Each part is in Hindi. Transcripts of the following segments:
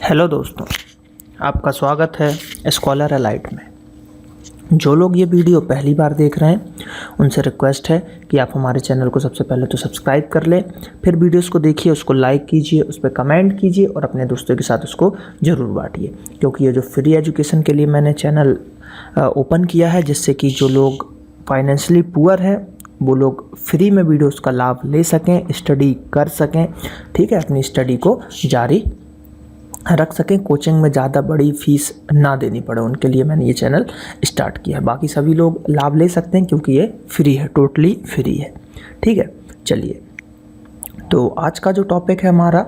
हेलो दोस्तों, आपका स्वागत है स्कॉलर एलाइट में। जो लोग ये वीडियो पहली बार देख रहे हैं उनसे रिक्वेस्ट है कि आप हमारे चैनल को सबसे पहले तो सब्सक्राइब कर लें, फिर वीडियोस को देखिए, उसको लाइक कीजिए, उस पर कमेंट कीजिए और अपने दोस्तों के साथ उसको ज़रूर बांटिए। क्योंकि ये जो फ्री एजुकेशन के लिए मैंने चैनल ओपन किया है, जिससे कि जो लोग फाइनेंशियली पुअर हैं वो लोग फ्री में वीडियोस का लाभ ले सकें, स्टडी कर सकें, ठीक है, अपनी स्टडी को जारी रख सकें, कोचिंग में ज़्यादा बड़ी फ़ीस ना देनी पड़े, उनके लिए मैंने ये चैनल स्टार्ट किया है। बाकी सभी लोग लाभ ले सकते हैं क्योंकि ये फ्री है, टोटली फ्री है। ठीक है, चलिए, तो आज का जो टॉपिक है हमारा,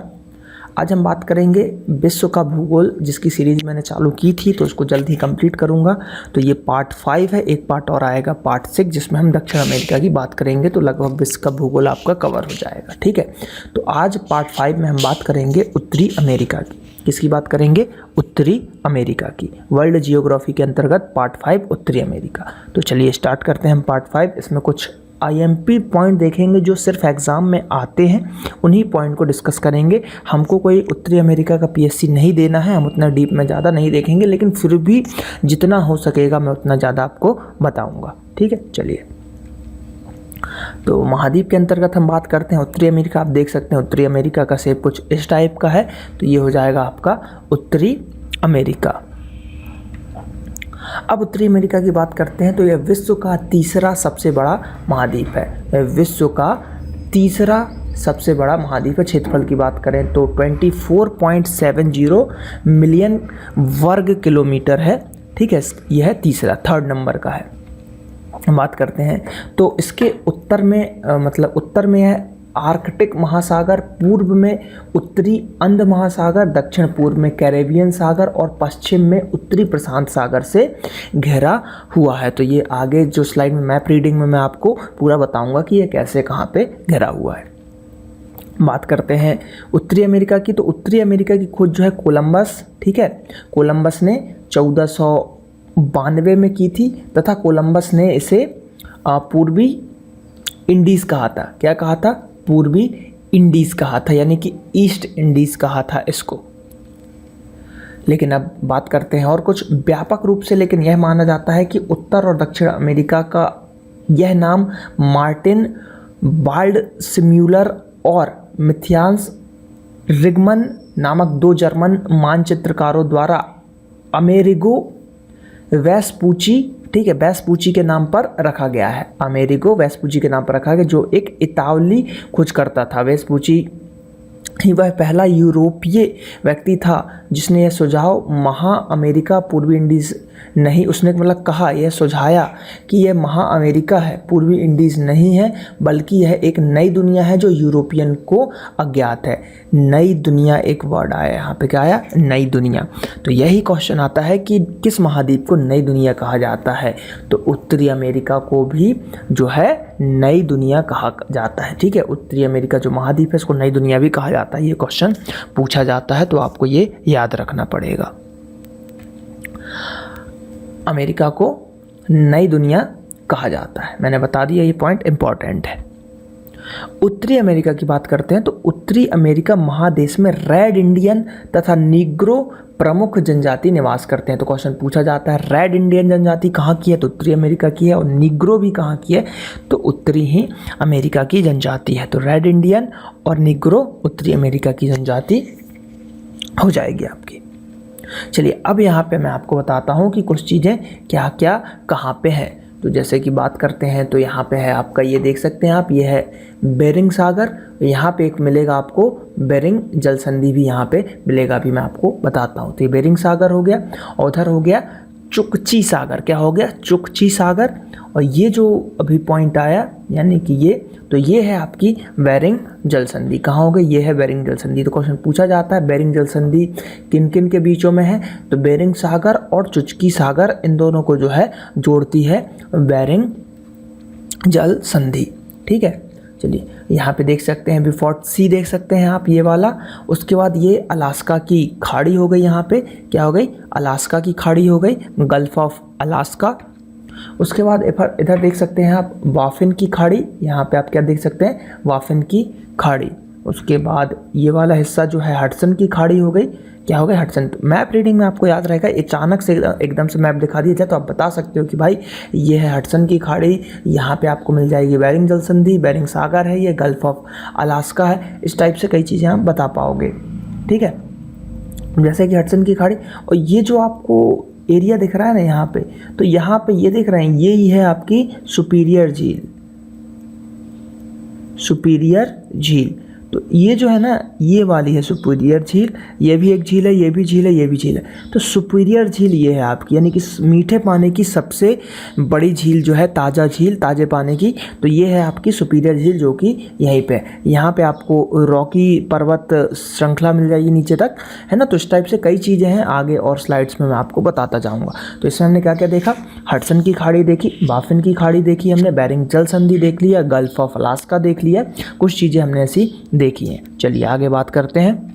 आज हम बात करेंगे विश्व का भूगोल, जिसकी सीरीज़ मैंने चालू की थी तो उसको जल्द ही कंप्लीट करूंगा। तो ये पार्ट 5 है, एक पार्ट और आएगा पार्ट 6, जिसमें हम दक्षिण अमेरिका की बात करेंगे, तो लगभग विश्व का भूगोल आपका कवर हो जाएगा। ठीक है, तो आज पार्ट 5 में हम बात करेंगे उत्तरी अमेरिका की। किसकी बात करेंगे? उत्तरी अमेरिका की। वर्ल्ड जियोग्राफी के अंतर्गत पार्ट 5 उत्तरी अमेरिका। तो चलिए स्टार्ट करते हैं हम पार्ट 5। इसमें कुछ IMP पॉइंट देखेंगे जो सिर्फ एग्ज़ाम में आते हैं, उन्हीं पॉइंट को डिस्कस करेंगे। हमको कोई उत्तरी अमेरिका का PSC नहीं देना है, हम उतना डीप में ज़्यादा नहीं देखेंगे, लेकिन फिर भी जितना हो सकेगा मैं उतना ज़्यादा आपको बताऊंगा। ठीक है, चलिए, तो महाद्वीप के अंतर्गत हम बात करते हैं उत्तरी अमेरिका। आप देख सकते हैं उत्तरी अमेरिका का शेप कुछ इस टाइप का है, तो ये हो जाएगा आपका उत्तरी अमेरिका। अब उत्तरी अमेरिका की बात करते हैं तो यह विश्व का तीसरा सबसे बड़ा महाद्वीप है। यह विश्व का तीसरा सबसे बड़ा महाद्वीप है। क्षेत्रफल की बात करें तो 24.70 मिलियन वर्ग किलोमीटर है। ठीक है, यह तीसरा, थर्ड नंबर का है। बात करते हैं तो इसके उत्तर में मतलब उत्तर में है आर्कटिक महासागर, पूर्व में उत्तरी अंध महासागर, दक्षिण पूर्व में कैरेबियन सागर और पश्चिम में उत्तरी प्रशांत सागर से घिरा हुआ है। तो ये आगे जो स्लाइड में मैप रीडिंग में मैं आपको पूरा बताऊंगा कि ये कैसे कहाँ पे घिरा हुआ है। बात करते हैं उत्तरी अमेरिका की, तो उत्तरी अमेरिका की खोज जो है कोलंबस, ठीक है, कोलंबस ने 1492 में की थी, तथा कोलंबस ने इसे पूर्वी इंडीज़ कहा था। क्या कहा था? पूर्वी इंडीज़ कहा था, यानी कि ईस्ट इंडीज़ कहा था इसको। लेकिन अब बात करते हैं और कुछ व्यापक रूप से, लेकिन यह माना जाता है कि उत्तर और दक्षिण अमेरिका का यह नाम मार्टिन वाल्डस्म्यूलर और मिथियान्स रिगमन नामक दो जर्मन मानचित्रकारों द्वारा अमेरिगो वेस्पूची, ठीक है, वेस्पूची के नाम पर रखा गया है। अमेरिगो वेस्पूची के नाम पर रखा गया, जो एक इतालवी खोजकर्ता था। वेस्पूची ही वह पहला यूरोपीय व्यक्ति था जिसने यह सुझाव महा अमेरिका पूर्वी इंडीज़ नहीं, उसने मतलब कहा, यह सुझाया कि यह महा अमेरिका है, पूर्वी इंडीज़ नहीं है, बल्कि यह एक नई दुनिया है जो यूरोपियन को अज्ञात है। नई दुनिया एक वर्ड आया यहाँ पे, क्या आया? नई दुनिया। तो यही क्वेश्चन आता है कि किस महाद्वीप को नई दुनिया कहा जाता है? तो उत्तरी अमेरिका को भी जो है नई दुनिया कहा जाता है। ठीक है, उत्तरी अमेरिका जो महाद्वीप है इसको नई दुनिया भी कहा जाता है। ये क्वेश्चन पूछा जाता है, तो आपको ये याद रखना पड़ेगा। अमेरिका को नई दुनिया कहा जाता है, मैंने बता दिया, ये पॉइंट इंपॉर्टेंट है। उत्तरी अमेरिका की बात करते हैं तो उत्तरी अमेरिका महादेश में रेड इंडियन तथा नीग्रो प्रमुख जनजाति निवास करते हैं। तो क्वेश्चन पूछा जाता है रेड इंडियन जनजाति कहाँ की है? तो उत्तरी अमेरिका की है। और नीग्रो भी कहाँ की है? तो उत्तरी ही अमेरिका की जनजाति है। तो रेड इंडियन और नीग्रो उत्तरी अमेरिका की जनजाति हो जाएगी आपकी। चलिए, अब यहाँ पे मैं आपको बताता हूँ कि कुछ चीज़ें क्या क्या कहाँ पे है। तो जैसे कि बात करते हैं तो यहाँ पे है आपका, ये देख सकते हैं आप, ये है बेरिंग सागर। यहाँ पे एक मिलेगा आपको बेरिंग जल संधि भी यहाँ पे मिलेगा, अभी मैं आपको बताता हूँ। तो ये बेरिंग सागर हो गया, और उधर हो गया चुकची सागर। क्या हो गया? चुकची सागर। और ये जो अभी पॉइंट आया, यानी कि ये, तो ये है आपकी बेरिंग जल संधि। कहाँ हो गई? ये है बेरिंग जल संधि। तो क्वेश्चन पूछा जाता है बेरिंग जल संधि किन किन के बीचों में है? तो बेरिंग सागर और चुचकी सागर, इन दोनों को जो है जोड़ती है बेरिंग जल संधि। ठीक है, चलिए, यहाँ पे देख सकते हैं बिफोर्ट सी, देख सकते हैं आप, ये वाला। उसके बाद ये अलास्का की खाड़ी हो गई। यहाँ पे क्या हो गई? अलास्का की खाड़ी हो गई, गल्फ ऑफ अलास्का। उसके बाद इधर देख सकते हैं आप बाफिन की खाड़ी। यहाँ पे आप क्या देख सकते हैं? बाफिन की खाड़ी। उसके बाद ये वाला हिस्सा जो है हडसन की खाड़ी हो गई। क्या हो गया? हडसन। मैप रीडिंग में आपको याद रहेगा, अचानक से एकदम से मैप दिखा दिया जाए तो आप बता सकते हो कि भाई ये है हडसन की खाड़ी, यहाँ पे आपको मिल जाएगी बेरिंग जल संधि, बेरिंग सागर है, ये गल्फ ऑफ अलास्का है। इस टाइप से कई चीज़ें आप बता पाओगे। ठीक है, जैसे कि हडसन की खाड़ी। और ये जो आपको एरिया दिख रहा है ना यहाँ पे, तो यहाँ पे ये दिख रहे हैं, ये ही है आपकी सुपीरियर झील। सुपीरियर झील, तो ये जो है ना, ये वाली है सुपीरियर झील। ये भी एक झील है, ये भी झील है, ये भी झील है। तो सुपीरियर झील ये है आपकी, यानी कि मीठे पानी की सबसे बड़ी झील जो है, ताज़ा झील, ताज़े पानी की, तो ये है आपकी सुपीरियर झील, जो कि यहीं पे है। यहाँ पे आपको रॉकी पर्वत श्रृंखला मिल जाएगी नीचे तक, है ना। तो इस टाइप से कई चीज़ें हैं, आगे और स्लाइड्स में मैं आपको बताता जाऊँगा। तो इसमें हमने क्या क्या देखा? हडसन की खाड़ी देखी, बाफिन की खाड़ी देखी हमने, बेरिंग जल संधि देख लिया, गल्फ ऑफ अलास्का देख लिया, कुछ चीज़ें हमने ऐसी देखी हैं। चलिए आगे बात करते हैं।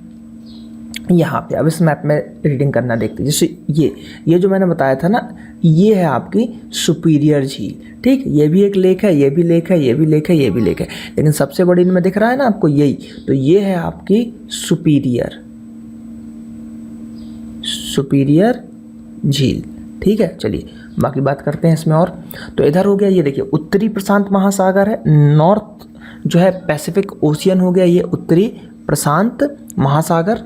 यहाँ पे अब इस मैप में रीडिंग करना देखते हैं। जैसे ये जो मैंने बताया था ना, ये है आपकी सुपीरियर झील। ठीक, ये भी एक लेक है, ये भी लेक है, ये भी लेक है, ये भी लेक है, लेकिन सबसे बड़ी इनमें दिख रहा है ना आपको यही, तो ये है आपकी सुपीरियर झील। ठीक है, चलिए बाकी बात करते हैं इसमें और। तो इधर हो गया, ये देखिए उत्तरी प्रशांत महासागर है, नॉर्थ जो है पैसिफिक ओशियन हो गया, ये उत्तरी प्रशांत महासागर।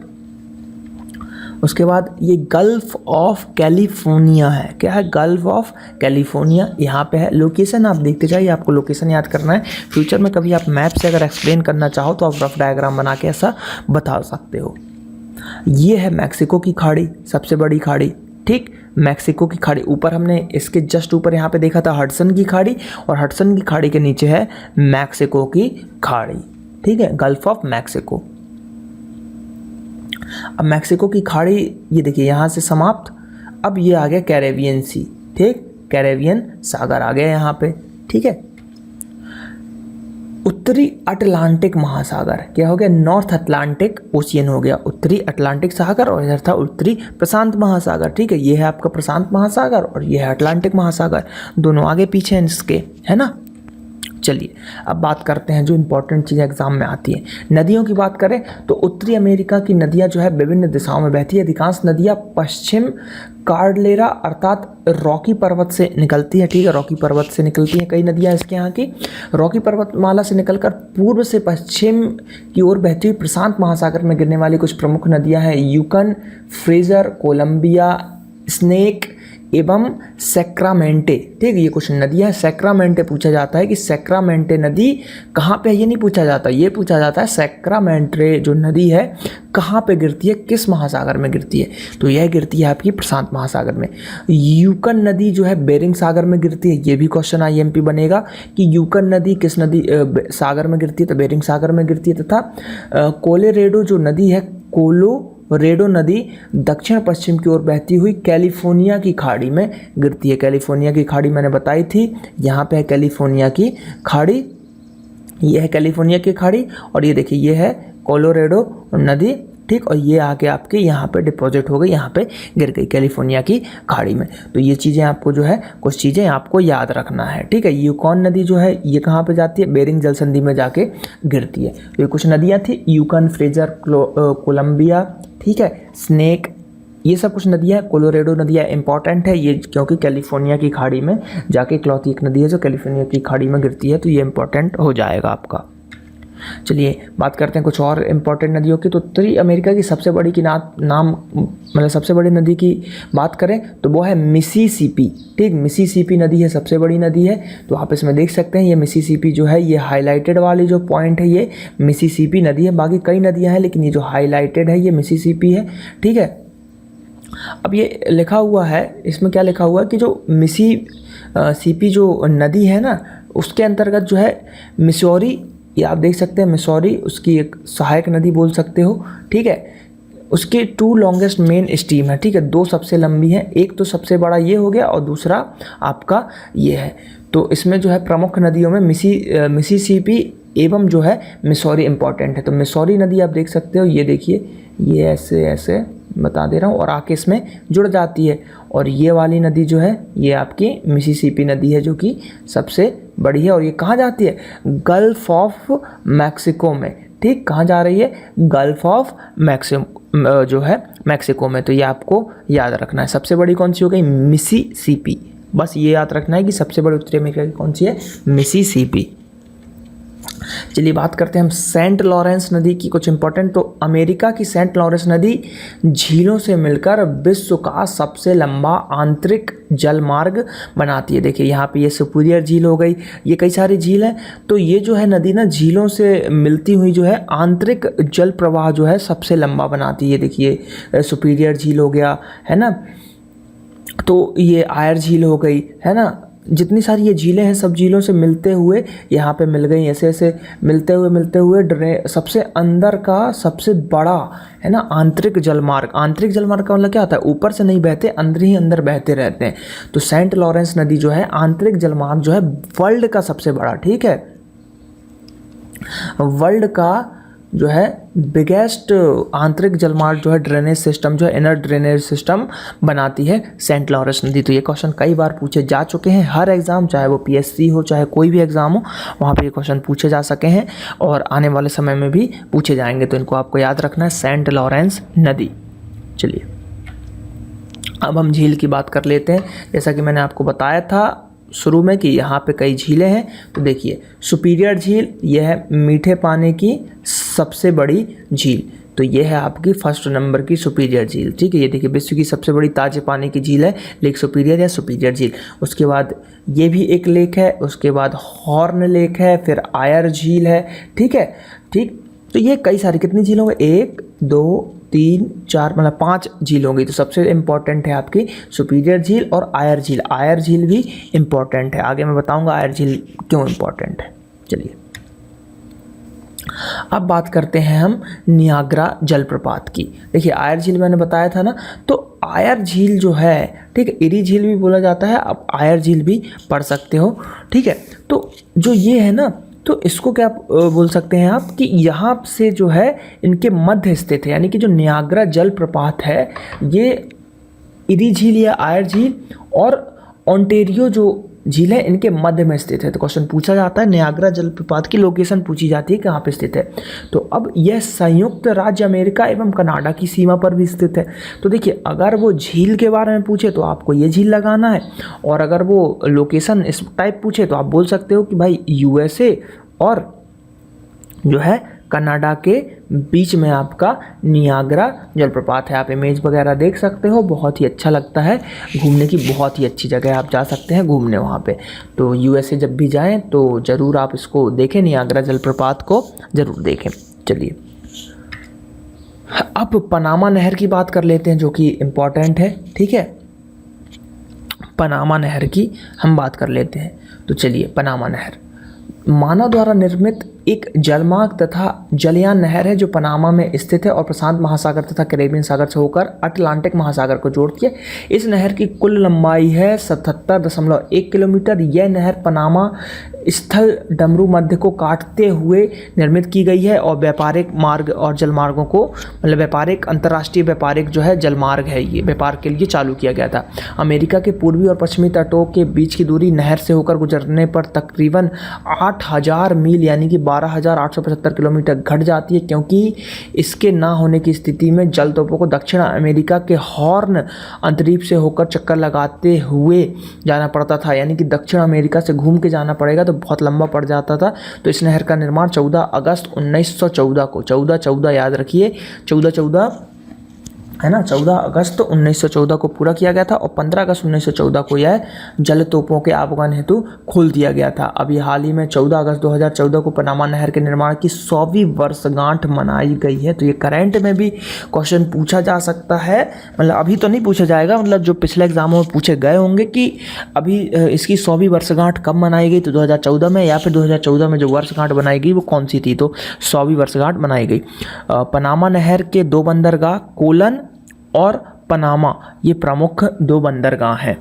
उसके बाद ये गल्फ ऑफ कैलिफोर्निया है। क्या है? गल्फ ऑफ कैलिफोर्निया यहाँ पे है। लोकेशन आप देखते जाइए, आपको लोकेशन याद करना है। फ्यूचर में कभी आप मैप से अगर एक्सप्लेन करना चाहो तो आप रफ डायग्राम बना के ऐसा बता सकते हो। ये है मैक्सिको की खाड़ी, सबसे बड़ी खाड़ी। ठीक, मैक्सिको की खाड़ी। ऊपर हमने इसके जस्ट ऊपर यहाँ पे देखा था हडसन की खाड़ी, और हडसन की खाड़ी के नीचे है मैक्सिको की खाड़ी। ठीक है, गल्फ ऑफ मैक्सिको। अब मैक्सिको की खाड़ी ये देखिए यहाँ से समाप्त। अब ये आ गया कैरेबियन सी। ठीक, कैरेबियन सागर आ गया यहाँ पे। ठीक है, उत्तरी अटलांटिक महासागर क्या हो गया? नॉर्थ अटलांटिक ओशियन हो गया, उत्तरी अटलांटिक सागर, और इधर था उत्तरी प्रशांत महासागर। ठीक है, ये है आपका प्रशांत महासागर और ये है अटलांटिक महासागर, दोनों आगे पीछे हैं इसके, है ना। चलिए अब बात करते हैं जो इंपॉर्टेंट चीज़ें एग्जाम में आती हैं। नदियों की बात करें तो उत्तरी अमेरिका की नदियां जो है विभिन्न दिशाओं में बहती है। अधिकांश नदियां पश्चिम कार्डलेरा अर्थात रॉकी पर्वत से निकलती है। ठीक है, रॉकी पर्वत से निकलती हैं कई नदियां इसके यहाँ की। रॉकी पर्वतमाला से निकलकर पूर्व से पश्चिम की ओर बहती हुई प्रशांत महासागर में गिरने वाली कुछ प्रमुख नदियां हैं यूकन, फ्रेजर, कोलंबिया, स्नेक एवं सैक्रामेंटे। ठीक, ये कुछ नदियाँ। सैक्रामेंटे पूछा जाता है कि सैक्रामेंटे नदी कहाँ पे है, ये नहीं पूछा जाता, ये पूछा जाता है सैक्रामेंटे जो नदी है कहाँ पे गिरती है, किस महासागर में गिरती है। तो यह गिरती है आपकी प्रशांत महासागर में। यूकन नदी जो है बेरिंग सागर में गिरती है। ये भी क्वेश्चन आईएमपी बनेगा कि यूकन नदी किस नदी सागर में गिरती है, तो बेरिंग सागर में गिरती है। तथा कोलोरेडो जो नदी है, कोलोरेडो नदी दक्षिण पश्चिम की ओर बहती हुई कैलिफोर्निया की खाड़ी में गिरती है। कैलिफोर्निया की खाड़ी मैंने बताई थी, यहाँ पे है कैलिफोर्निया की खाड़ी, ये है कैलिफोर्निया की खाड़ी, और ये देखिए ये है कोलोरेडो नदी। ठीक, और ये आके आपके यहाँ पे डिपॉजिट हो गई, यहाँ पे गिर गई ये की खाड़ी में। तो ये चीज़ें आपको जो है कुछ चीज़ें आपको याद रखना है। ठीक है, यूकॉन नदी जो है ये कहाँ पे जाती है, बेरिंग जल संधि में जाके गिरती है। तो ये कुछ नदियाँ थी, यूकन, फ्रेजर, कोलंबिया, ठीक है, स्नेक, ये सब कुछ नदियाँ। कोलोरेडो नदियाँ इंपॉर्टेंट है ये, क्योंकि कैलिफोर्निया की खाड़ी में जाके इकलौती एक नदी है जो कैलिफोर्निया की खाड़ी में गिरती है, तो ये इंपॉर्टेंट हो जाएगा आपका। चलिए बात करते हैं कुछ और इम्पॉर्टेंट नदियों की। तो उत्तरी अमेरिका की सबसे बड़ी की नाम मतलब सबसे बड़ी नदी की बात करें तो वो है मिसिसिपी। ठीक, मिसिसिपी नदी है, सबसे बड़ी नदी है। तो आप इसमें देख सकते हैं ये मिसिसिपी जो है, ये हाईलाइटेड वाली जो पॉइंट है ये मिसिसिपी नदी है। बाकी कई नदियाँ हैं लेकिन ये जो हाईलाइटेड है ये मिसिसिपी है। ठीक है, अब ये लिखा हुआ है, इसमें क्या लिखा हुआ है कि जो मिसिसिपी जो नदी है ना, उसके अंतर्गत जो है मिसौरी, ये आप देख सकते हैं मिसौरी, उसकी एक सहायक नदी बोल सकते हो। ठीक है, उसके 2 लॉन्गेस्ट मेन स्ट्रीम है। ठीक है, 2 सबसे लंबी हैं, एक तो सबसे बड़ा ये हो गया और दूसरा आपका ये है। तो इसमें जो है प्रमुख नदियों में मिसिसिपी एवं जो है मिसौरी इंपॉर्टेंट है। तो मिसौरी नदी आप देख सकते हो, ये देखिए ये ऐसे ऐसे बता दे रहा हूँ, और आके इसमें जुड़ जाती है। और ये वाली नदी जो है ये आपकी मिसिसिपी नदी है जो कि सबसे बड़ी है। और ये कहाँ जाती है, गल्फ ऑफ मैक्सिको में। ठीक, कहाँ जा रही है? गल्फ ऑफ मैक्सिको जो है मैक्सिको में। तो ये आपको याद रखना है। सबसे बड़ी कौन सी हो गई? मिसिसिपी। बस ये याद रखना है कि सबसे बड़ी उत्तरी अमेरिका की कौन सी है? मिसिसिपी। चलिए बात करते हैं हम सेंट लॉरेंस नदी की कुछ इंपॉर्टेंट। तो अमेरिका की सेंट लॉरेंस नदी झीलों से मिलकर विश्व का सबसे लंबा आंतरिक जल मार्ग बनाती है। देखिए यहाँ पे ये सुपीरियर झील हो गई, ये कई सारी झील हैं। तो ये जो है नदी ना झीलों से मिलती हुई जो है आंतरिक जल प्रवाह जो है सबसे लंबा बनाती है। देखिए सुपीरियर झील हो गया, है ना, तो ये आयर झील हो गई, है ना। जितनी सारी ये झीलें हैं सब झीलों से मिलते हुए यहाँ पे मिल गई, ऐसे ऐसे मिलते हुए सबसे अंदर का सबसे बड़ा, है ना, आंतरिक जलमार्ग। आंतरिक जलमार्ग का मतलब क्या होता है? ऊपर से नहीं बहते, अंदर ही अंदर बहते रहते हैं। तो सेंट लॉरेंस नदी जो है आंतरिक जलमार्ग जो है वर्ल्ड का सबसे बड़ा, ठीक है, वर्ल्ड का जो है बिगेस्ट आंतरिक जलमार्ग जो है ड्रेनेज सिस्टम जो है इनर ड्रेनेज सिस्टम बनाती है सेंट लॉरेंस नदी। तो ये क्वेश्चन कई बार पूछे जा चुके हैं, हर एग्ज़ाम, चाहे वो पीएससी हो चाहे कोई भी एग्ज़ाम हो, वहाँ पे ये क्वेश्चन पूछे जा सके हैं और आने वाले समय में भी पूछे जाएंगे। तो इनको आपको याद रखना है, सेंट लॉरेंस नदी। चलिए अब हम झील की बात कर लेते हैं। जैसा कि मैंने आपको बताया था शुरू में कि यहाँ पे कई झीलें हैं। तो देखिए सुपीरियर झील, यह है मीठे पानी की सबसे बड़ी झील। तो ये है आपकी फर्स्ट नंबर की सुपीरियर झील, ठीक है। ये देखिए विश्व की सबसे बड़ी ताजे पानी की झील है लेक सुपीरियर या सुपीरियर झील। उसके बाद ये भी एक लेक है, उसके बाद हॉर्न लेक है, फिर आयर झील है, ठीक है, ठीक। तो ये कई सारी, कितनी झील होंगे? 1 2 3 4 मतलब 5 झील होंगी। तो सबसे इम्पॉर्टेंट है आपकी सुपीरियर झील और आयर झील। आयर झील भी इम्पॉर्टेंट है, आगे मैं बताऊंगा आयर झील क्यों इम्पॉर्टेंट है। चलिए अब बात करते हैं हम नियाग्रा जलप्रपात की। देखिए आयर झील मैंने बताया था ना, तो आयर झील जो है, ठीक है, इरी झील भी बोला जाता है, आप आयर झील भी पढ़ सकते हो, ठीक है। तो जो ये है ना, तो इसको क्या बोल सकते हैं आप कि यहाँ से जो है इनके मध्य स्थित है, यानी कि जो नियाग्रा जलप्रपात है ये इरी झील या आयर झील और ओंटारियो जो झील है इनके मध्य में स्थित है। तो क्वेश्चन पूछा जाता है, नियाग्रा जलप्रपात की लोकेशन पूछी जाती है कहाँ पे स्थित है। तो अब यह संयुक्त राज्य अमेरिका एवं कनाडा की सीमा पर भी स्थित है। तो देखिए अगर वो झील के बारे में पूछे तो आपको ये झील लगाना है, और अगर वो लोकेशन इस टाइप पूछे तो आप बोल सकते हो कि भाई यूएसए और जो है कनाडा के बीच में आपका नियाग्रा जलप्रपात है। आप इमेज वगैरह देख सकते हो, बहुत ही अच्छा लगता है, घूमने की बहुत ही अच्छी जगह, आप जा सकते हैं घूमने वहाँ पे। तो यूएसए जब भी जाएं तो ज़रूर आप इसको देखें, नियाग्रा जलप्रपात को ज़रूर देखें। चलिए अब पनामा नहर की बात कर लेते हैं जो कि इम्पॉर्टेंट है, ठीक है। पनामा नहर की हम बात कर लेते हैं। तो चलिए पनामा नहर मानव द्वारा निर्मित एक जलमार्ग तथा जलयान नहर है जो पनामा में स्थित है और प्रशांत महासागर तथा कैरेबियन सागर से होकर अटलांटिक महासागर को जोड़ती है। इस नहर की कुल लंबाई है 77.1 किलोमीटर। यह नहर पनामा स्थल डमरू मध्य को काटते हुए निर्मित की गई है और व्यापारिक मार्ग और जलमार्गों को, मतलब व्यापारिक अंतर्राष्ट्रीय व्यापारिक जो है जलमार्ग है, ये व्यापार के लिए चालू किया गया था। अमेरिका के पूर्वी और पश्चिमी तटों के बीच की दूरी नहर से होकर गुजरने पर तकरीबन 8000 मील यानी कि 12,875 किलोमीटर घट जाती है, क्योंकि इसके ना होने की स्थिति में जल तोपों को दक्षिण अमेरिका के हॉर्न अंतरीप से होकर चक्कर लगाते हुए जाना पड़ता था, यानी कि दक्षिण अमेरिका से घूम के जाना पड़ेगा तो बहुत लंबा पड़ जाता था। तो इस नहर का निर्माण 14 अगस्त 1914 को, 14 याद रखिए, 14 है ना, 14 अगस्त 1914 को पूरा किया गया था और 15 अगस्त 1914 को यह जल तोपों के आवागमन हेतु खोल दिया गया था। अभी हाल ही में 14 अगस्त 2014 को पनामा नहर के निर्माण की 100वीं वर्षगांठ मनाई गई है। तो ये करंट में भी क्वेश्चन पूछा जा सकता है, मतलब अभी तो नहीं पूछा जाएगा, मतलब जो पिछले एग्जामों में पूछे गए होंगे कि अभी इसकी 100वीं वर्षगांठ कब मनाई गई, तो 2014 में, या फिर 2014 में जो वर्षगांठ बनाई गई वो कौन सी थी, तो 100वीं वर्षगांठ मनाई गई। पनामा नहर के 2 बंदरगाह कोलन और पनामा, ये प्रमुख 2 बंदरगाह हैं।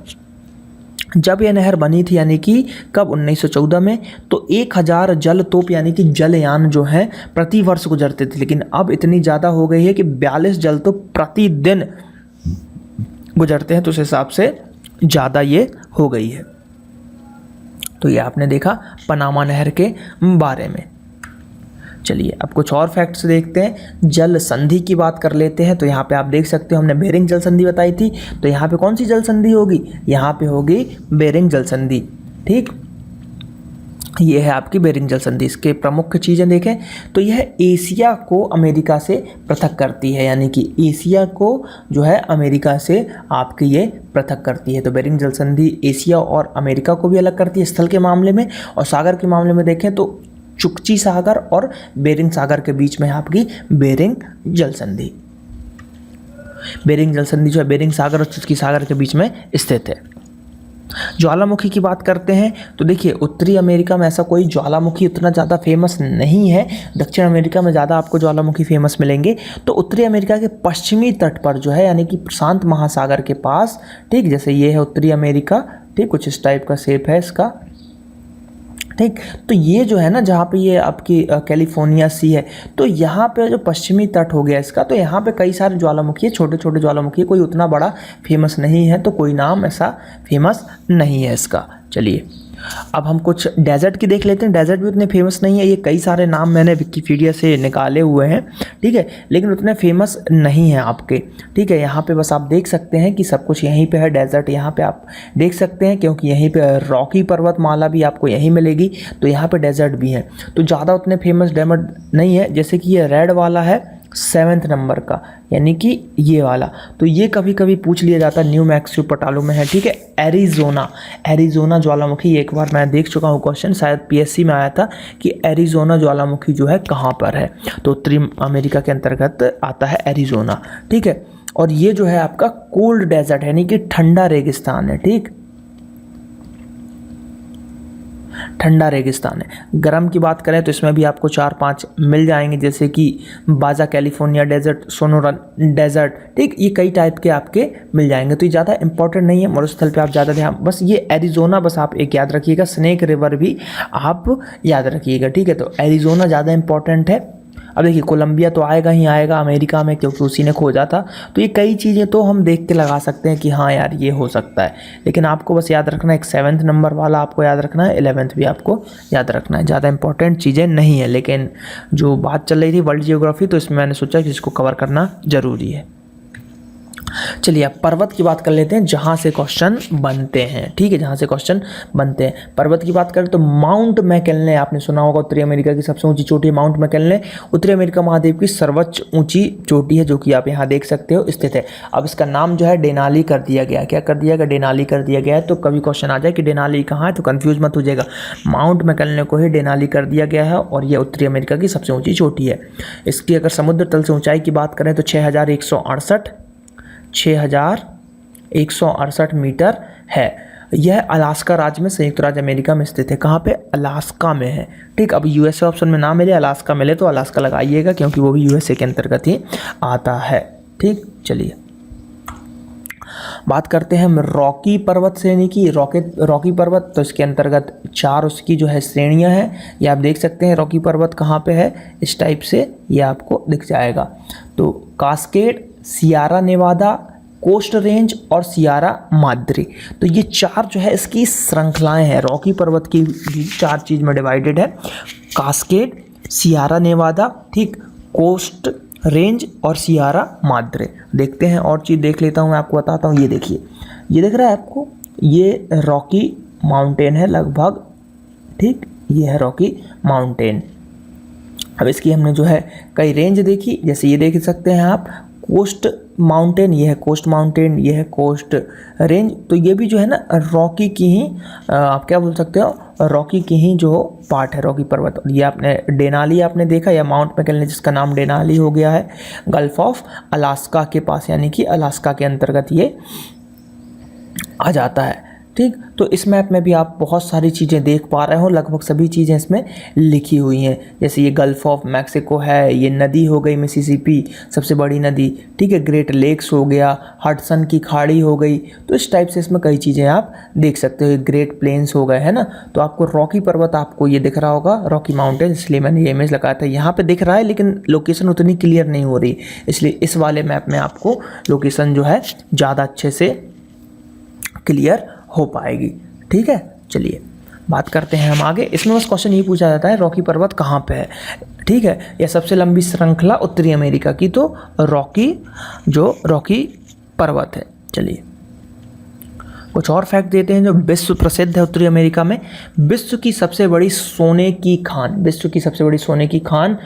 जब यह नहर बनी थी यानी कि कब, 1914 में, तो 1000 जल तोप यानी कि जलयान जो हैं प्रति वर्ष गुजरते थे, लेकिन अब इतनी ज़्यादा हो गई है कि 42 जल तोप प्रतिदिन गुजरते हैं। तो उस हिसाब से ज़्यादा ये हो गई है। तो ये आपने देखा पनामा नहर के बारे में। चलिए अब कुछ और फैक्ट्स देखते हैं। जल संधि की बात कर लेते हैं। तो यहाँ पे आप देख सकते हो हमने बेरिंग जल संधि बताई थी, तो यहाँ पे कौन सी जल संधि होगी, यहाँ पे होगी बेरिंग जल संधि। ठीक, ये है आपकी बेरिंग जल संधि। इसके प्रमुख चीज़ें देखें तो यह एशिया को अमेरिका से पृथक करती है, यानी कि एशिया को जो है अमेरिका से आपकी ये पृथक करती है। तो बेरिंग जल संधि एशिया और अमेरिका को भी अलग करती है स्थल के मामले में, और सागर के मामले में देखें तो चुकची सागर और बेरिंग सागर के बीच में आपकी बेरिंग जल संधि। बेरिंग जल संधि जो है बेरिंग सागर और चुकची सागर के बीच में स्थित है। ज्वालामुखी की बात करते हैं तो देखिए उत्तरी अमेरिका में ऐसा कोई ज्वालामुखी उतना ज़्यादा फेमस नहीं है, दक्षिण अमेरिका में ज़्यादा आपको ज्वालामुखी फेमस मिलेंगे। तो उत्तरी अमेरिका के पश्चिमी तट पर जो है, यानी कि प्रशांत महासागर के पास, ठीक, जैसे ये है उत्तरी अमेरिका, ठीक, कुछ इस टाइप का शेप है इसका, ठीक। तो ये जो है ना, जहाँ पे ये आपकी कैलिफोर्निया सी है, तो यहाँ पे जो पश्चिमी तट हो गया इसका, तो यहाँ पे कई सारे ज्वालामुखी है, छोटे छोटे ज्वालामुखी, कोई उतना बड़ा फेमस नहीं है, तो कोई नाम ऐसा फेमस नहीं है इसका। चलिए अब हम कुछ डेजर्ट की देख लेते हैं। डेजर्ट भी उतने फेमस नहीं है, ये कई सारे नाम मैंने विकिपीडिया से निकाले हुए हैं, ठीक है, लेकिन उतने फेमस नहीं है आपके, ठीक है। यहाँ पे बस आप देख सकते हैं कि सब कुछ यहीं पे है डेजर्ट, यहाँ पे आप देख सकते हैं, क्योंकि यहीं पे रॉकी पर्वतमाला भी आपको यहीं मिलेगी, तो यहाँ पे डेजर्ट भी है। तो ज़्यादा उतने फेमस डेजर्ट नहीं है, जैसे कि ये रेड वाला है 7वें नंबर का, यानी कि ये वाला, तो ये कभी कभी पूछ लिया जाता है, न्यू मैक्सिको पटालो में है, ठीक है। एरिजोना ज्वालामुखी, एक बार मैं देख चुका हूँ क्वेश्चन, शायद पीएससी में आया था कि एरिजोना ज्वालामुखी जो है कहाँ पर है, तो उत्तरी अमेरिका के अंतर्गत आता है एरिजोना, ठीक है। और ये जो है आपका कोल्ड डेजर्ट है, यानी कि ठंडा रेगिस्तान है, ठीक, ठंडा रेगिस्तान है। गर्म की बात करें तो इसमें भी आपको 4-5 मिल जाएंगे, जैसे कि बाजा कैलिफोर्निया डेजर्ट, सोनोरा डेजर्ट, ठीक, ये कई टाइप के आपके मिल जाएंगे। तो ये ज़्यादा इंपॉर्टेंट नहीं है, मरुस्थल पे आप ज़्यादा ध्यान, बस ये एरिजोना बस आप एक याद रखिएगा, स्नेक रिवर भी आप याद रखिएगा, ठीक है। तो एरिजोना ज़्यादा इंपॉर्टेंट है। अब देखिए कोलंबिया तो आएगा ही आएगा अमेरिका में, क्योंकि उसी ने खोजा था। तो ये कई चीज़ें तो हम देख के लगा सकते हैं कि हाँ यार ये हो सकता है, लेकिन आपको बस याद रखना है, एक 7वें नंबर वाला आपको याद रखना है, 11th भी आपको याद रखना है। ज़्यादा इंपॉर्टेंट चीज़ें नहीं है, लेकिन जो बात चल रही थी वर्ल्ड जियोग्राफी, तो इसमें मैंने सोचा कि इसको कवर करना ज़रूरी है। चलिए अब पर्वत की बात कर लेते हैं, जहाँ से क्वेश्चन बनते हैं, ठीक है, जहाँ से क्वेश्चन बनते हैं। पर्वत की बात करें तो माउंट मैकिन्ले आपने सुना होगा, उत्तरी अमेरिका की सबसे ऊंची चोटी है माउंट मैकिन्ले, उत्तरी अमेरिका महाद्वीप की सर्वोच्च ऊंची चोटी है, जो कि आप यहाँ देख सकते हो स्थित है। अब इसका नाम जो है डेनाली कर दिया गया, क्या कर दिया गया, डेनाली कर दिया गया है। तो कभी क्वेश्चन आ जाए कि डेनाली कहाँ है, तो कन्फ्यूज मत हो जाएगा, माउंट मैकिन्ले को ही डेनाली कर दिया गया है, और यह उत्तरी अमेरिका की सबसे ऊँची चोटी है। इसकी अगर समुद्र तल से ऊँचाई की बात करें तो 6,168 मीटर है। यह अलास्का राज्य में, संयुक्त राज्य अमेरिका में स्थित है। कहाँ पे, अलास्का में है, ठीक। अब यूएसए ऑप्शन में ना मिले, अलास्का मिले तो अलास्का लगाइएगा, क्योंकि वो भी यूएसए के अंतर्गत ही आता है, ठीक। चलिए बात करते हैं हम रॉकी पर्वत श्रेणी की। रॉकी पर्वत, तो इसके अंतर्गत 4 उसकी जो है श्रेणियां हैं, ये आप देख सकते हैं। रॉकी पर्वत कहाँ पे है, इस टाइप से ये आपको दिख जाएगा। तो Cascade, Sierra Nevada, coast range और सियारा माद्रे, तो ये 4 जो है इसकी श्रृंखलाएं हैं। रॉकी पर्वत की भी 4 चीज़ में डिवाइडेड है, कास्केड, सियारा नेवादा, ठीक, कोस्ट रेंज और सियारा माद्रे। देखते हैं और चीज़ देख लेता हूँ, मैं आपको बताता हूँ। ये देखिए, ये दिख रहा है आपको, ये रॉकी माउंटेन है लगभग, ठीक, ये है रॉकी माउंटेन। अब इसकी हमने जो है कई रेंज देखी, जैसे ये देख सकते हैं आप, कोस्ट माउंटेन, ये है कोस्ट माउंटेन, ये है कोस्ट रेंज। तो ये भी जो है ना रॉकी की ही, आप क्या बोल सकते हो, रॉकी की ही जो पार्ट है, रॉकी पर्वत। ये आपने डेनाली आपने देखा, या माउंट मैकिन्ले जिसका नाम डेनाली हो गया है, गल्फ ऑफ अलास्का के पास, यानी कि अलास्का के अंतर्गत ये आ जाता है, ठीक। तो इस मैप में भी आप बहुत सारी चीज़ें देख पा रहे हो, लगभग सभी चीज़ें इसमें लिखी हुई हैं। जैसे ये गल्फ ऑफ मैक्सिको है, ये नदी हो गई मिसिसिपी सबसे बड़ी नदी, ठीक है, ग्रेट लेक्स हो गया, हडसन की खाड़ी हो गई। तो इस टाइप से इसमें कई चीज़ें आप देख सकते हो। ये ग्रेट प्लेन्स हो गए, है ना। तो आपको रॉकी पर्वत आपको ये दिख रहा होगा, रॉकी माउंटेन, इसलिए मैंने ये इमेज लगाया था। यहाँ पर दिख रहा है, लेकिन लोकेशन उतनी क्लियर नहीं हो रही, इसलिए इस वाले मैप में आपको लोकेशन जो है ज़्यादा अच्छे से क्लियर हो पाएगी, ठीक है। चलिए बात करते हैं हम आगे। इसमें बस क्वेश्चन ये पूछा जाता है रॉकी पर्वत कहाँ पे है, ठीक है। यह सबसे लंबी श्रृंखला उत्तरी अमेरिका की, तो रॉकी पर्वत है। चलिए कुछ और फैक्ट देते हैं जो विश्व प्रसिद्ध है उत्तरी अमेरिका में। विश्व की सबसे बड़ी सोने की खान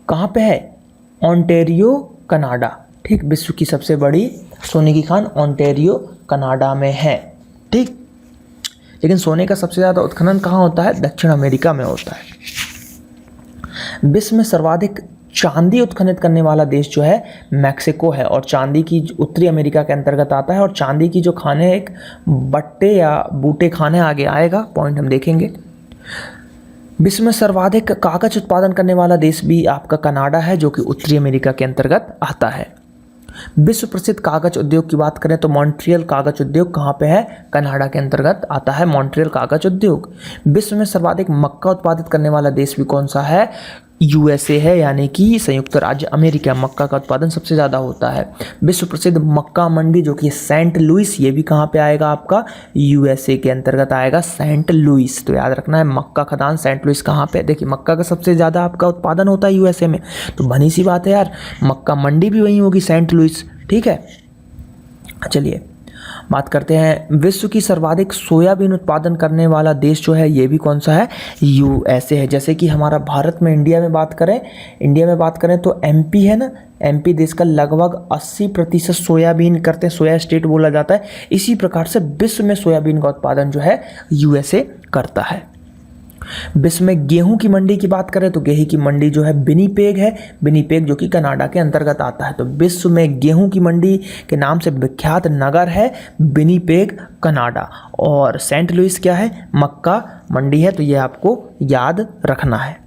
कहाँ पे है? ओंटारियो, कनाडा, ठीक। विश्व की सबसे बड़ी सोने की खान ओंटारियो, कनाडा में है, ठीक। लेकिन सोने का सबसे ज़्यादा उत्खनन कहाँ होता है? दक्षिण अमेरिका में होता है। विश्व में सर्वाधिक चांदी उत्खनित करने वाला देश जो है मैक्सिको है, और चांदी की उत्तरी अमेरिका के अंतर्गत आता है। और चांदी की जो खाने एक बट्टे या बूटे खाने, आगे आएगा पॉइंट हम देखेंगे। विश्व में सर्वाधिक कागज उत्पादन करने वाला देश भी आपका कनाडा है, जो कि उत्तरी अमेरिका के अंतर्गत आता है। विश्व प्रसिद्ध कागज उद्योग की बात करें तो मॉन्ट्रियल कागज उद्योग कहाँ पे है? कनाडा के अंतर्गत आता है मॉन्ट्रियल कागज उद्योग। विश्व में सर्वाधिक मक्का उत्पादित करने वाला देश भी कौन सा है? यूएसए है, यानी कि संयुक्त राज्य अमेरिका। मक्का का उत्पादन सबसे ज़्यादा होता है। विश्व प्रसिद्ध मक्का मंडी जो कि सेंट लुइस, ये भी कहाँ पे आएगा? आपका यूएसए के अंतर्गत आएगा, सेंट लुइस। तो याद रखना है मक्का खदान सेंट लुइस कहाँ पे? देखिए मक्का का सबसे ज़्यादा आपका उत्पादन होता है यूएसए में, तो बनी सी बात है यार, मक्का मंडी भी वहीं होगी, सेंट लुइस, ठीक है। चलिए बात करते हैं विश्व की सर्वाधिक सोयाबीन उत्पादन करने वाला देश जो है, ये भी कौन सा है? यूएसए है। जैसे कि हमारा भारत में इंडिया में बात करें तो एमपी है ना, एमपी देश का लगभग 80% सोयाबीन करते हैं, सोया स्टेट बोला जाता है। इसी प्रकार से विश्व में सोयाबीन का उत्पादन जो है यूएसए करता है। विश्व में गेहूं की मंडी की बात करें तो गेहूं की मंडी जो है विनिपेग है, विनिपेग जो कि कनाडा के अंतर्गत आता है। तो विश्व में गेहूं की मंडी के नाम से विख्यात नगर है विनिपेग, कनाडा। और सेंट लुइस क्या है? मक्का मंडी है, तो ये आपको याद रखना है।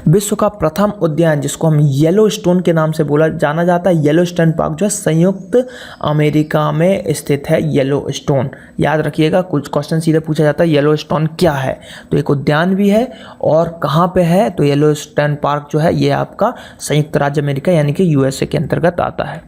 विश्व का प्रथम उद्यान जिसको हम येलो स्टोन के नाम से जाना जाता है, येलो स्टोन पार्क जो है संयुक्त अमेरिका में स्थित है। येलो स्टोन याद रखिएगा, कुछ क्वेश्चन सीधे पूछा जाता है येलो स्टोन क्या है, तो एक उद्यान भी है और कहाँ पे है? तो येलो स्टोन पार्क जो है ये आपका संयुक्त राज्य अमेरिका यानी कि यूएसए के अंतर्गत आता है।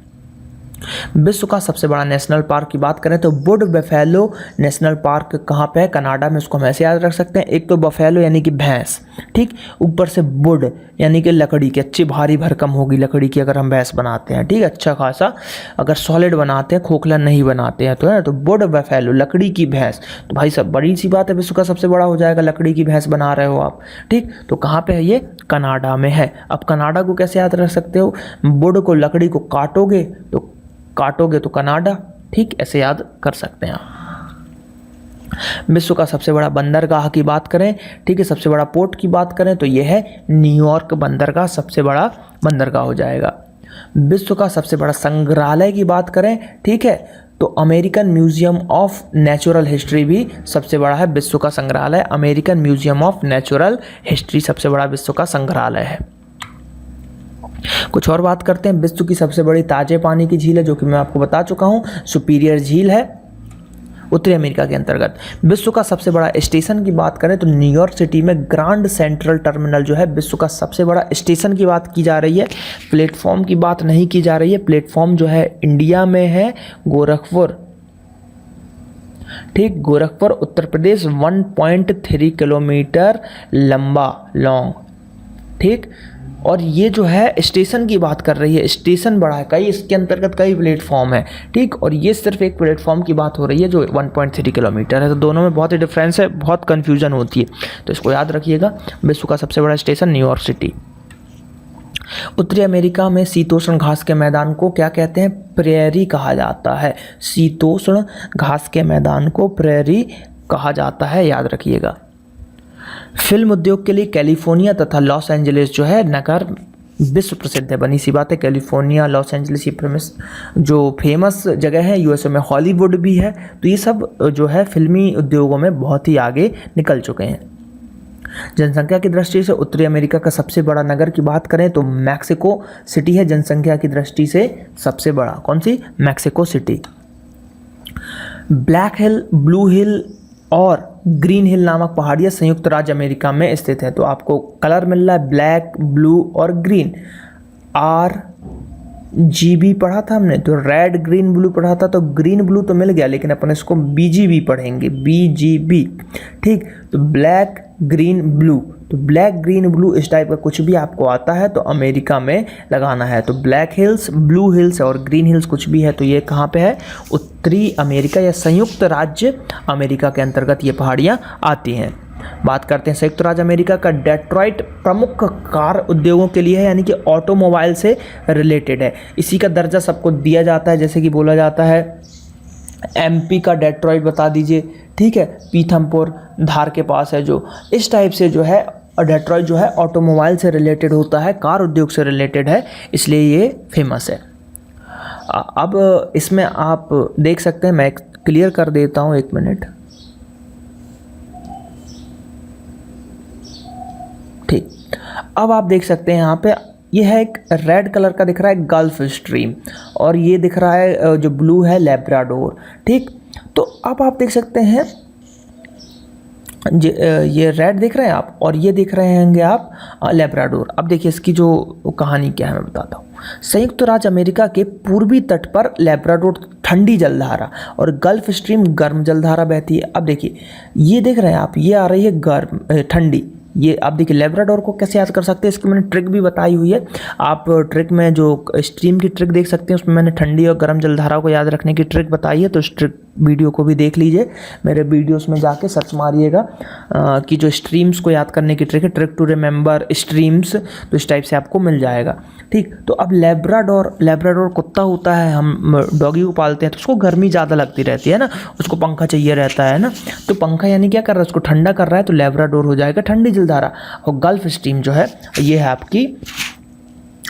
विश्व का सबसे बड़ा नेशनल पार्क की बात करें तो वुड बफेलो नेशनल पार्क कहाँ पे है? कनाडा में। उसको हम ऐसे याद रख सकते हैं, एक तो बफेलो यानी कि भैंस, ठीक, ऊपर से वुड यानी कि लकड़ी की, अच्छी भारी भरकम होगी लकड़ी की अगर हम भैंस बनाते हैं, ठीक, अच्छा खासा अगर सॉलिड बनाते हैं, खोखला नहीं बनाते हैं, तो है ना, तो वुड बफेलो लकड़ी की भैंस। तो भाई सब बड़ी सी बात है, विश्व का सबसे बड़ा हो जाएगा, लकड़ी की भैंस बना रहे हो आप, ठीक। तो कहाँ पे है ये? कनाडा में है। अब कनाडा को कैसे याद रख सकते हो? वुड को, लकड़ी को काटोगे तो कनाडा, ठीक, ऐसे याद कर सकते हैं आप। विश्व का सबसे बड़ा बंदरगाह की बात करें, ठीक है, सबसे बड़ा पोर्ट की बात करें तो यह है न्यूयॉर्क बंदरगाह, सबसे बड़ा बंदरगाह हो जाएगा। विश्व का सबसे बड़ा संग्रहालय की बात करें, ठीक है, तो American museum of natural history भी सबसे बड़ा है विश्व का संग्रहालय। American museum of natural history सबसे बड़ा विश्व का संग्रहालय है। कुछ और बात करते हैं। विश्व की सबसे बड़ी ताजे पानी की झील है, जो कि मैं आपको बता चुका हूँ, सुपीरियर झील है, उत्तरी अमेरिका के अंतर्गत। विश्व का सबसे बड़ा स्टेशन की बात करें तो न्यूयॉर्क सिटी में ग्रांड सेंट्रल टर्मिनल जो है विश्व का सबसे बड़ा स्टेशन की बात की जा रही है, प्लेटफॉर्म की बात नहीं की जा रही है। प्लेटफॉर्म जो है इंडिया में है गोरखपुर, ठीक, गोरखपुर उत्तर प्रदेश, 1.3 किलोमीटर लॉन्ग, ठीक। और ये जो है स्टेशन की बात कर रही है, स्टेशन बड़ा है, कई इसके अंतर्गत कई प्लेटफॉर्म है, ठीक। और ये सिर्फ एक प्लेटफॉर्म की बात हो रही है जो 1.3 किलोमीटर है, तो दोनों में बहुत ही डिफरेंस है, बहुत कन्फ्यूजन होती है, तो इसको याद रखिएगा। विश्व का सबसे बड़ा स्टेशन न्यूयॉर्क सिटी। उत्तरी अमेरिका में शीतोष्ण घास के मैदान को क्या कहते हैं? प्रेयरी कहा जाता है। शीतोष्ण घास के मैदान को प्रेयरी कहा जाता है, याद रखिएगा। फिल्म उद्योग के लिए कैलिफोर्निया तथा लॉस एंजलिस जो है नगर विश्व प्रसिद्ध है, बनी सी बात है। कैलिफोर्निया, लॉस एंजलिस ये जो फेमस जगह है, यूएसए में हॉलीवुड भी है, तो ये सब जो है फिल्मी उद्योगों में बहुत ही आगे निकल चुके हैं। जनसंख्या की दृष्टि से उत्तरी अमेरिका का सबसे बड़ा नगर की बात करें तो मैक्सिको सिटी है, जनसंख्या की दृष्टि से सबसे बड़ा। कौन सी? Mexico City. Black hill, blue hill और ग्रीन हिल नामक पहाड़ियाँ संयुक्त राज्य अमेरिका में स्थित है। तो आपको कलर मिल रहा है ब्लैक, ब्लू और ग्रीन, GB पढ़ा था हमने, तो रेड ग्रीन ब्लू पढ़ा था, तो ग्रीन ब्लू तो मिल गया, लेकिन अपन इसको BGB पढ़ेंगे, BGB। ठीक, तो ब्लैक ग्रीन ब्लू, तो ब्लैक ग्रीन ब्लू इस टाइप का कुछ भी आपको आता है तो अमेरिका में लगाना है। तो ब्लैक हिल्स, ब्लू हिल्स और ग्रीन हिल्स कुछ भी है तो ये कहाँ पे है, उत्तरी अमेरिका या संयुक्त राज्य अमेरिका के अंतर्गत ये पहाड़ियाँ आती हैं। बात करते हैं संयुक्त राज्य अमेरिका का। डेट्रॉइट प्रमुख कार उद्योगों के लिए है, यानी कि ऑटोमोबाइल से रिलेटेड है। इसी का दर्जा सबको दिया जाता है, जैसे कि बोला जाता है MP का डेट्रॉइट बता दीजिए, ठीक है, पीथमपुर धार के पास है जो, इस टाइप से जो है डेट्रॉइट जो है ऑटोमोबाइल से रिलेटेड होता है, कार उद्योग से रिलेटेड है, इसलिए ये फेमस है। अब इसमें आप देख सकते हैं, मैं क्लियर कर देता हूँ, 1 मिनट। ठीक, अब आप देख सकते हैं यहाँ पे ये है एक रेड कलर का दिख रहा है गल्फ स्ट्रीम, और ये दिख रहा है जो ब्लू है लैब्राडोर। ठीक, तो अब आप देख सकते हैं ये रेड देख रहे हैं आप, और ये देख रहे होंगे आप लैब्राडोर। अब देखिए इसकी जो कहानी क्या है मैं बताता हूँ। संयुक्त राज्य अमेरिका के पूर्वी तट पर लैब्राडोर ठंडी जलधारा और गल्फ स्ट्रीम गर्म जलधारा बहती है। अब देखिए ये देख रहे हैं आप, ये आ रही है गर्म ठंडी, ये आप देखिए लैब्राडोर को कैसे याद कर सकते हैं, इसकी मैंने ट्रिक भी बताई हुई है। आप ट्रिक में जो स्ट्रीम की ट्रिक देख सकते हैं, उसमें मैंने ठंडी और गर्म जलधारा को याद रखने की ट्रिक बताई है, तो इस ट्रिक वीडियो को भी देख लीजिए, मेरे वीडियोस में जाके सर्च मारिएगा कि जो स्ट्रीम्स को याद करने की ट्रिक है, ट्रिक टू रिमेंबर स्ट्रीम्स, तो इस टाइप से आपको मिल जाएगा। ठीक, तो अब लैब्राडोर कुत्ता होता है, हम डॉगी को पालते हैं तो उसको गर्मी ज़्यादा लगती रहती है ना, उसको पंखा चाहिए रहता है ना, तो पंखा यानी क्या कर रहा है, उसको ठंडा कर रहा है, तो लैब्राडोर हो जाएगा ठंडी जलधारा। और गल्फ स्ट्रीम जो है ये है आपकी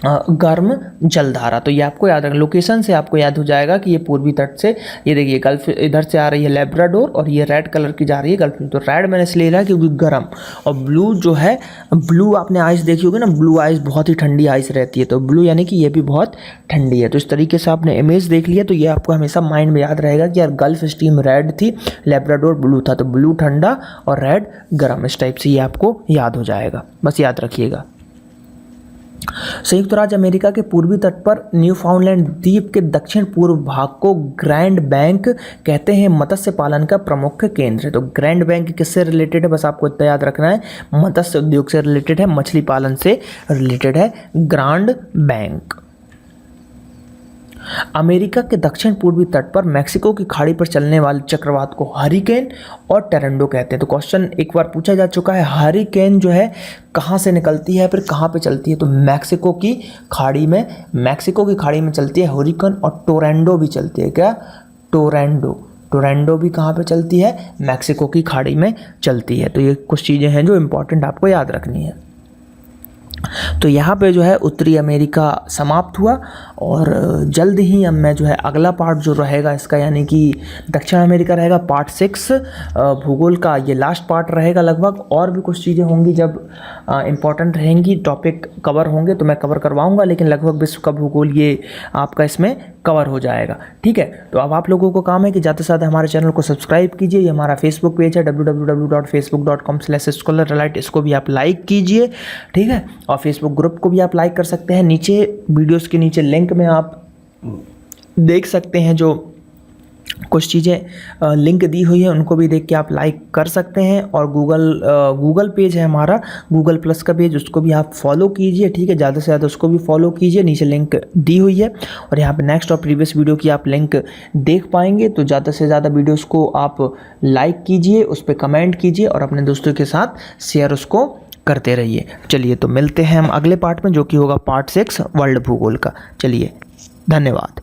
गर्म जलधारा। तो ये आपको याद रखना, लोकेशन से आपको याद हो जाएगा कि ये पूर्वी तट से, ये देखिए गल्फ इधर से आ रही है लैब्राडोर, और ये रेड कलर की जा रही है गल्फ। तो रेड मैंने इसलिए लिया क्योंकि गर्म, और ब्लू जो है, ब्लू आपने आइस देखी होगी ना, ब्लू आइस बहुत ही ठंडी आइस रहती है, तो ब्लू यानी कि ये भी बहुत ठंडी है। तो इस तरीके से आपने इमेज देख लिया, तो ये आपको हमेशा माइंड में याद रहेगा कि यार गल्फ स्ट्रीम रेड थी, लैब्राडोर ब्लू था, तो ब्लू ठंडा और रेड गर्म, इस टाइप से ये आपको याद हो जाएगा, बस याद रखिएगा। संयुक्त राज्य अमेरिका के पूर्वी तट पर न्यूफाउंडलैंड द्वीप के दक्षिण पूर्व भाग को ग्रैंड बैंक कहते हैं, मत्स्य पालन का प्रमुख केंद्र है। तो ग्रैंड बैंक किससे रिलेटेड है, बस आपको इतना याद रखना है, मत्स्य उद्योग से रिलेटेड है, मछली पालन से रिलेटेड है ग्रैंड बैंक। अमेरिका के दक्षिण पूर्वी तट पर मैक्सिको की खाड़ी पर चलने वाले चक्रवात को हरिकेन और टोरंटो कहते हैं। तो क्वेश्चन एक बार पूछा जा चुका है, हरिकेन जो है कहाँ से निकलती है, फिर कहाँ पे चलती है, तो मैक्सिको की खाड़ी में चलती है हरिकेन, और टोरंटो भी चलती है। क्या, टोरंटो भी कहाँ पे चलती है, मैक्सिको की खाड़ी में चलती है। तो ये कुछ चीज़ें हैं जो इम्पोर्टेंट आपको याद रखनी है। तो यहाँ पे जो है उत्तरी अमेरिका समाप्त हुआ, और जल्द ही अब मैं जो है अगला पार्ट जो रहेगा इसका, यानी कि दक्षिण अमेरिका रहेगा पार्ट 6 भूगोल का, ये लास्ट पार्ट रहेगा लगभग। और भी कुछ चीज़ें होंगी जब इम्पॉर्टेंट रहेंगी, टॉपिक कवर होंगे तो मैं कवर करवाऊँगा, लेकिन लगभग विश्व का भूगोल ये आपका इसमें कवर हो जाएगा। ठीक है, तो अब आप लोगों को काम है कि ज़्यादा से ज़्यादा हमारे चैनल को सब्सक्राइब कीजिए। ये हमारा फेसबुक पेज है www.facebook.com/scholarelite, इसको भी आप लाइक कीजिए। ठीक है, और फेसबुक ग्रुप को भी आप लाइक कर सकते हैं। नीचे वीडियोस के नीचे लिंक में आप देख सकते हैं जो कुछ चीज़ें लिंक दी हुई है, उनको भी देख के आप लाइक कर सकते हैं। और गूगल पेज है हमारा, गूगल प्लस का पेज, उसको भी आप फॉलो कीजिए। ठीक है, ज़्यादा से ज़्यादा उसको भी फॉलो कीजिए, नीचे लिंक दी हुई है, और यहाँ पे नेक्स्ट और प्रीवियस वीडियो की आप लिंक देख पाएंगे। तो ज़्यादा से ज़्यादा वीडियोज़ को आप लाइक कीजिए, उस पर कमेंट कीजिए, और अपने दोस्तों के साथ शेयर उसको करते रहिए। चलिए, तो मिलते हैं हम अगले पार्ट में, जो कि होगा पार्ट 6 वर्ल्ड भूगोल का। चलिए, धन्यवाद।